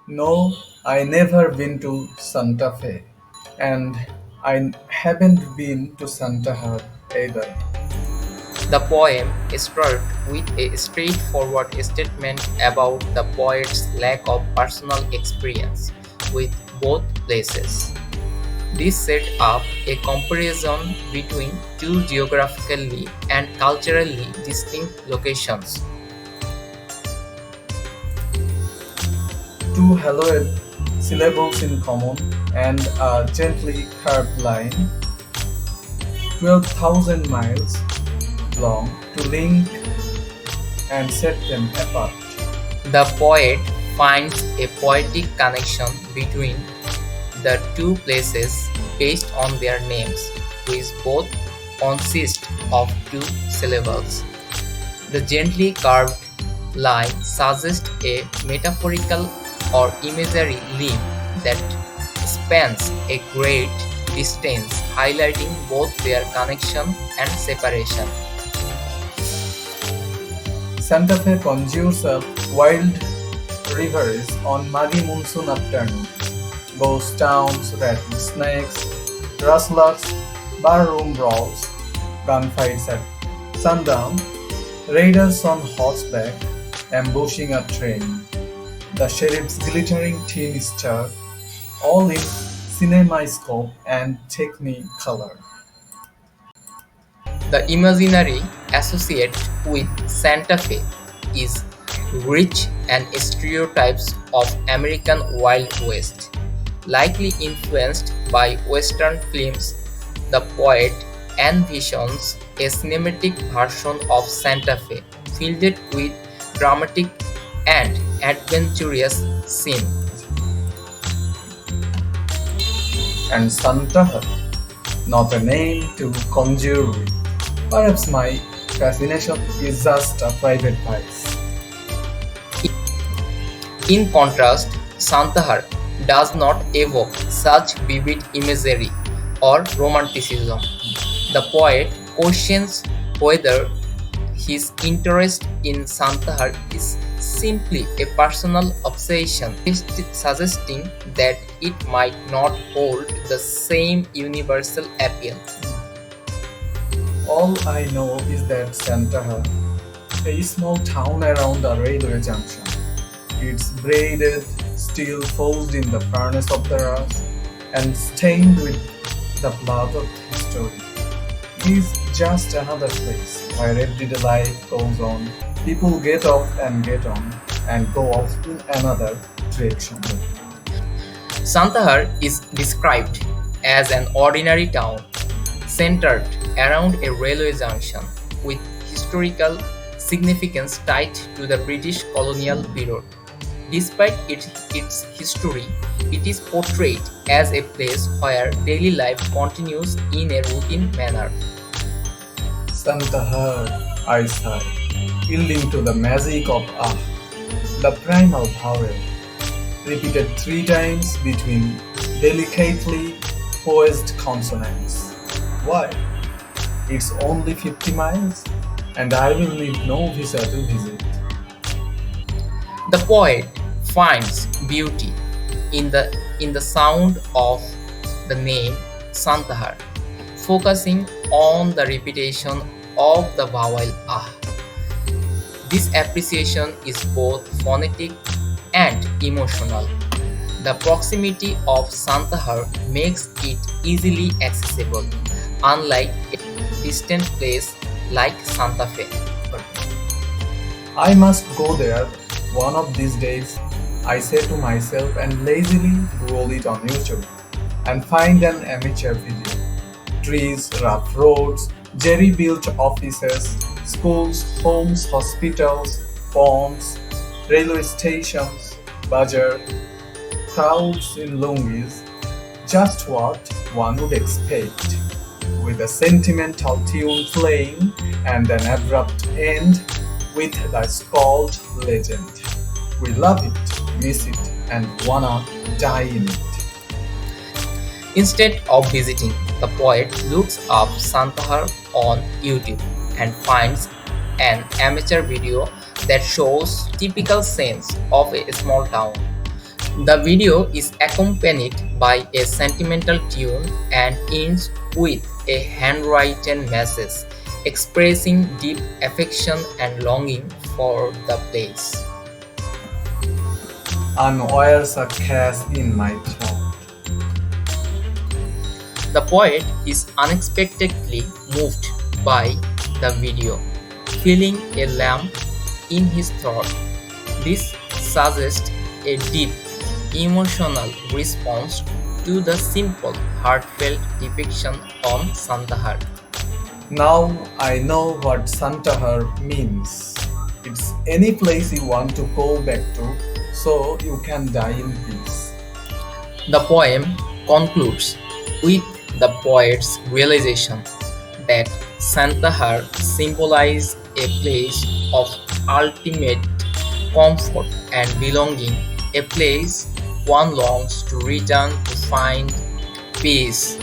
No, I never been to Santa Fe, and I haven't been to Santahar either. The poem starts with a straightforward statement about the poet's lack of personal experience with both places. This set up a comparison between two geographically and culturally distinct locations. Two haloid syllables in common and a gently curved line, 12,000 miles long, to link and set them apart. The poet finds a poetic connection between the two places based on their names, which both consist of two syllables. The gently curved line suggests a metaphorical or imagery link that spans a great distance, highlighting both their connection and separation. Santa Fe conjures up wild reveries on muggy monsoon afternoons, ghost towns, rattlesnakes, rustlers, barroom brawls, gunfights at sundown, raiders on horseback ambushing a train, the sheriff's glittering tin star, all in cinemascope and technicolor. The imaginary associated with Santa Fe is rich and stereotypes of American Wild West. Likely influenced by Western films, the poet envisions a cinematic version of Santa Fe filled with dramatic and adventurous scenes. And Santahar, not a name to conjure with. Perhaps my fascination is just a private vice. In contrast, Santahar does not evoke such vivid imagery or romanticism. The poet questions whether his interest in Santahar is simply a personal obsession, suggesting that it might not hold the same universal appeal. All I know is that Santahar, a small town around a railway junction, it's braided, steel forged in the furnace of the rust, and stained with the blood of history, is just another place where everyday life goes on. People get off and get on and go off in another direction. Santahar is described as an ordinary town centered around a railway junction with historical significance tied to the British colonial period. Despite its history, it is portrayed as a place where daily life continues in a routine manner. Santahar, I sigh, yielding to the magic of Ah, the primal vowel, repeated 3 times between delicately poised consonants. Why? It's only 50 miles, and I will need no visa to visit. The poet finds beauty in the sound of the name Santahar, focusing on the repetition of the vowel ah. This appreciation is both phonetic and emotional. The proximity of Santahar makes it easily accessible, unlike a distant place like Santa Fe. I must go there one of these days, I say to myself and lazily roll it on YouTube and find an amateur video. Trees, rough roads, jerry built offices, schools, homes, hospitals, ponds, railway stations, bazaar, crowds in lungis, just what one would expect, with a sentimental tune playing and an abrupt end with the scald legend. We love it, miss it, and wanna die in it. Instead of visiting, the poet looks up Santahar on YouTube and finds an amateur video that shows typical scenes of a small town. The video is accompanied by a sentimental tune and ends with a handwritten message expressing deep affection and longing for the place. Unwires a cash in my throat. The poet is unexpectedly moved by the video, feeling a lump in his throat. This suggests a deep, emotional response to the simple, heartfelt depiction on Santahar. Now I know what Santahar means. It's any place you want to go back to so you can die in peace. The poem concludes with the poet's realization that Santahar symbolizes a place of ultimate comfort and belonging, a place one longs to return to find peace.